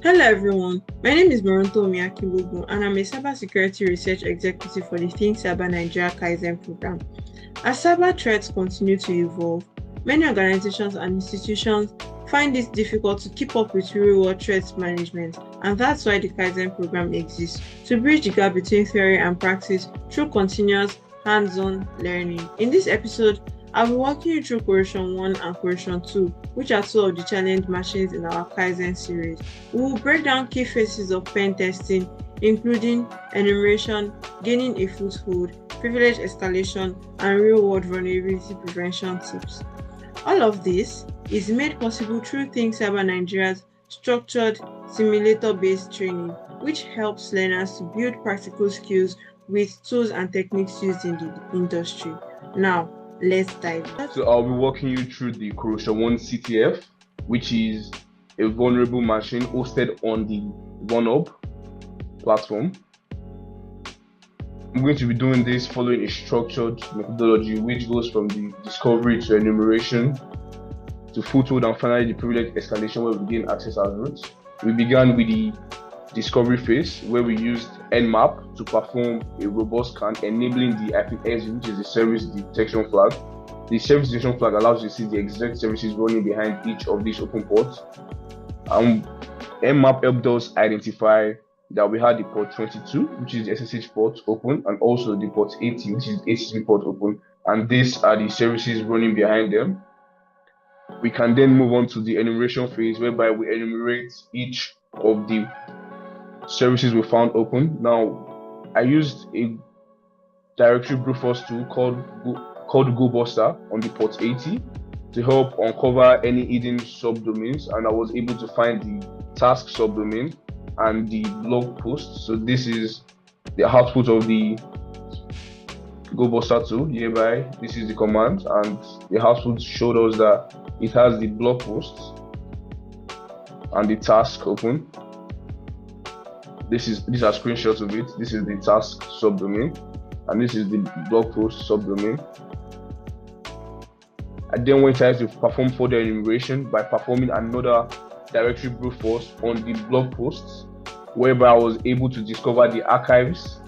Hello everyone, my name is Moronto Miyakiwogu and I'm a cybersecurity research executive for the ThinkCyber Nigeria Kaizen program. As cyber threats continue to evolve, many organizations and institutions find it difficult to keep up with real-world threat management, and that's why the Kaizen program exists to bridge the gap between theory and practice through continuous hands-on learning. In this episode, I'll be walking you through Corrosion 1 and Corrosion 2, which are two of the challenge machines in our Kaizen series. We will break down key phases of pen testing, including enumeration, gaining a foothold, privilege escalation, and real-world vulnerability prevention tips. All of this is made possible through ThinkCyber Nigeria's structured simulator-based training, which helps learners to build practical skills with tools and techniques used in the industry. Now, let's dive in. So I'll be walking you through the Corrosion 1 CTF, which is a vulnerable machine hosted on the OneHub platform. I'm going to be doing this following a structured methodology which goes from the discovery to enumeration to foothold and finally the privilege escalation where we gain access as root. We began with the discovery phase where we used Nmap to perform a robust scan enabling the IPS, which is the service detection flag. The service detection flag allows you to see the exact services running behind each of these open ports. Nmap helped us identify that we had the port 22, which is the SSH port open, and also the port 80, which is the HTTP port open, and these are the services running behind them. We can then move on to the enumeration phase, whereby we enumerate each of the services we found open. Now, I used a directory brute force tool called GoBuster on the port 80 to help uncover any hidden subdomains, and I was able to find the task subdomain and the blog post. So this is the output of the GoBuster tool. Hereby, this is the command, and the output showed us that it has the blog posts and the task open. These are screenshots of it. This is the task subdomain, and this is the blog post subdomain. I then went ahead to perform further enumeration by performing another directory brute force on the blog posts, whereby I was able to discover the archives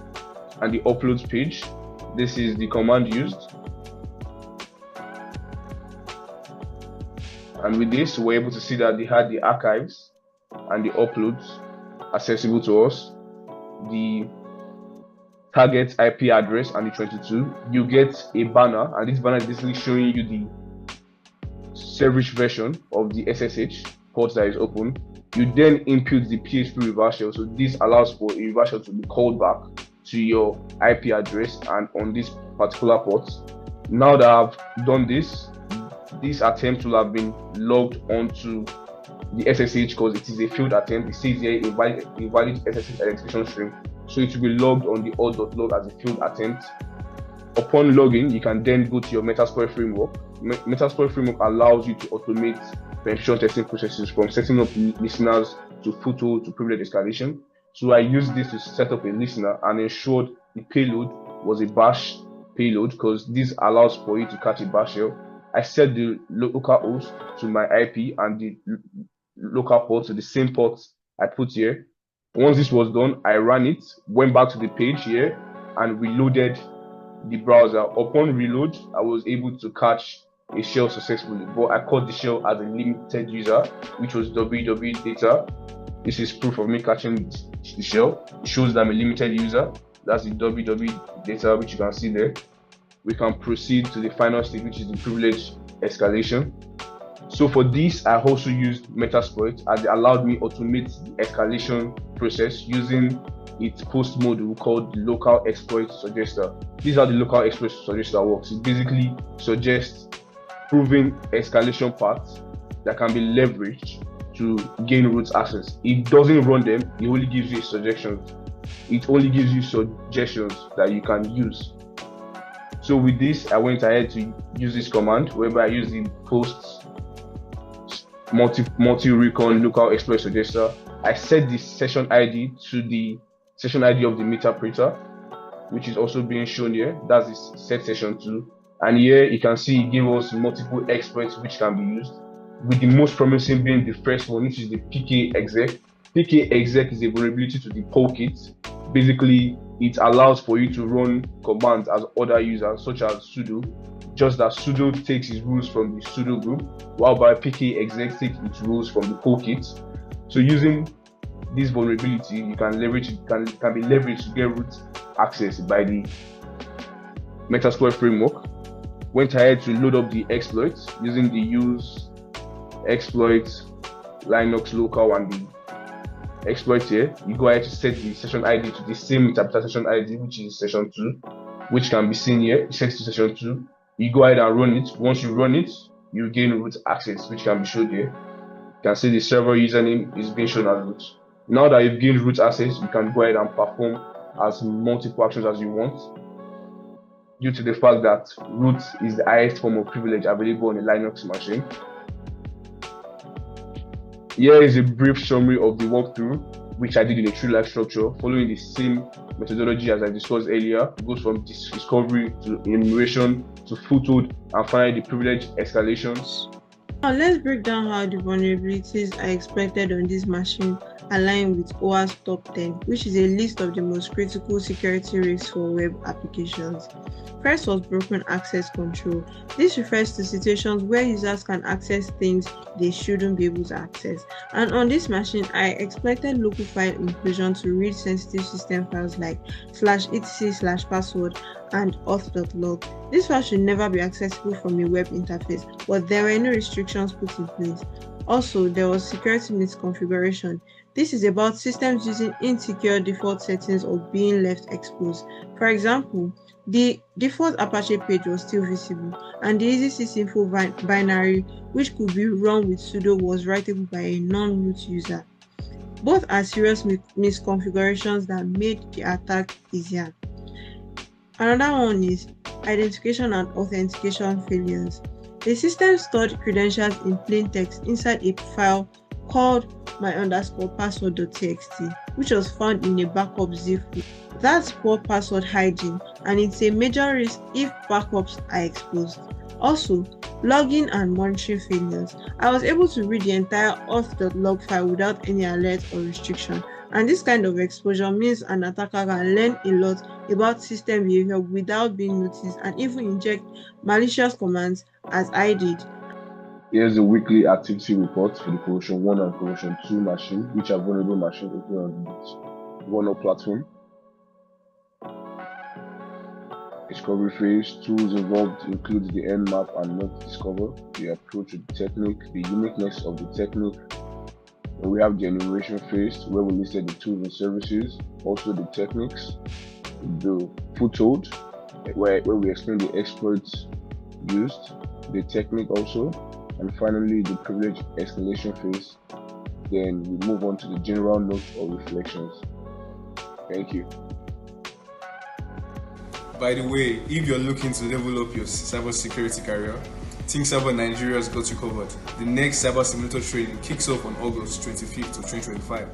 and the uploads page. This is the command used. And with this, we're able to see that they had the archives and the uploads accessible to us. The target IP address and the 22. You get a banner, and this banner is basically showing you the service version of the SSH port that is open. You then input the PHP reverse shell, so this allows for a reverse shell to be called back to your IP address and on this particular port. Now that I've done this attempt will have been logged onto the SSH because it is a failed attempt. It says here invalid SSH identification string, so it will be logged on the all.log as a failed attempt. Upon logging, you can then go to your Metasploit framework. Metasploit framework allows you to automate penetration testing processes from setting up listeners to foothold to privilege escalation. So I used this to set up a listener and ensured the payload was a bash payload because this allows for you to catch a bash shell. I set the local host to my IP and the local port to the same port I put here. Once this was done, I ran it, went back to the page here and reloaded the browser. Upon reload, I was able to catch a shell successfully, but I caught the shell as a limited user, which was www data. This is proof of me catching the shell. It shows that I'm a limited user. That's the www data, which you can see there. We can proceed to the final stage, which is the privilege escalation. So for this, I also used Metasploit as it allowed me automate the escalation process using its post module called the local exploit suggester. These are the local exploit suggester works. It basically suggests proven escalation paths that can be leveraged to gain root access. It doesn't run them, it only gives you suggestions. It only gives you suggestions that you can use. So with this, I went ahead to use this command whereby I use the post multi-recon local exploit suggester. I set the session ID to the session ID of the meterpreter, which is also being shown here. That's the set session 2. And here you can see it gives us multiple exploits which can be used, with the most promising being the first one, which is the PK exec. PK exec is a vulnerability to the toolkit. Basically, it allows for you to run commands as other users, such as sudo, just that sudo takes its rules from the sudo group, while by PK exec takes its rules from the toolkit. So using this vulnerability, you can leverage it, can be leveraged to get root access by the Metasploit framework. Went ahead to load up the exploits using the use exploit Linux local and the exploit here. You go ahead to set the session ID to the same interpreter session ID, which is session 2, which can be seen here. It sets to session 2. You go ahead and run it. Once you run it, you gain root access, which can be shown here. You can see the server username is being shown as root. Now that you've gained root access, you can go ahead and perform as multiple actions as you want, due to the fact that root is the highest form of privilege available on a Linux machine. Here is a brief summary of the walkthrough, which I did in a tree-like structure, following the same methodology as I discussed earlier. It goes from discovery to enumeration to foothold and finally the privilege escalations. Now let's break down how the vulnerabilities are exploited on this machine align with OWASP Top 10, which is a list of the most critical security risks for web applications. First was broken access control. This refers to situations where users can access things they shouldn't be able to access. And on this machine, I exploited local file inclusion to read sensitive system files like /etc/password and auth.log. This file should never be accessible from a web interface, but there were no restrictions put in place. Also, there was security misconfiguration. This is about systems using insecure default settings or being left exposed. For example, the default Apache page was still visible, and the EasySysInfo binary, which could be run with sudo, was writable by a non-root user. Both are serious misconfigurations that made the attack easier. Another one is identification and authentication failures. The system stored credentials in plain text inside a file called my_password.txt, which was found in a backup zip. That's poor password hygiene, and it's a major risk if backups are exposed. Also, logging and monitoring failures. I was able to read the entire auth.log file without any alert or restriction, and this kind of exposure means an attacker can learn a lot about system behavior without being noticed and even inject malicious commands, as I did. Here's the weekly activity report for the Corrosion 1 and Corrosion 2 machine, which are vulnerable machines open on the OneUp platform. Discovery phase. Tools involved include the Nmap and Not Discover, the approach to the technique, the uniqueness of the technique. And we have the enumeration phase, where we listed the tools and services, also the techniques, the foothold, where we explain the exploits used, the technique also, and finally the privilege escalation phase. Then we move on to the general notes or reflections. Thank you. By the way, if you're looking to level up your cybersecurity career, ThinkCyber Nigeria has got you covered. The next cyber simulator training kicks off on August 25th to 2025.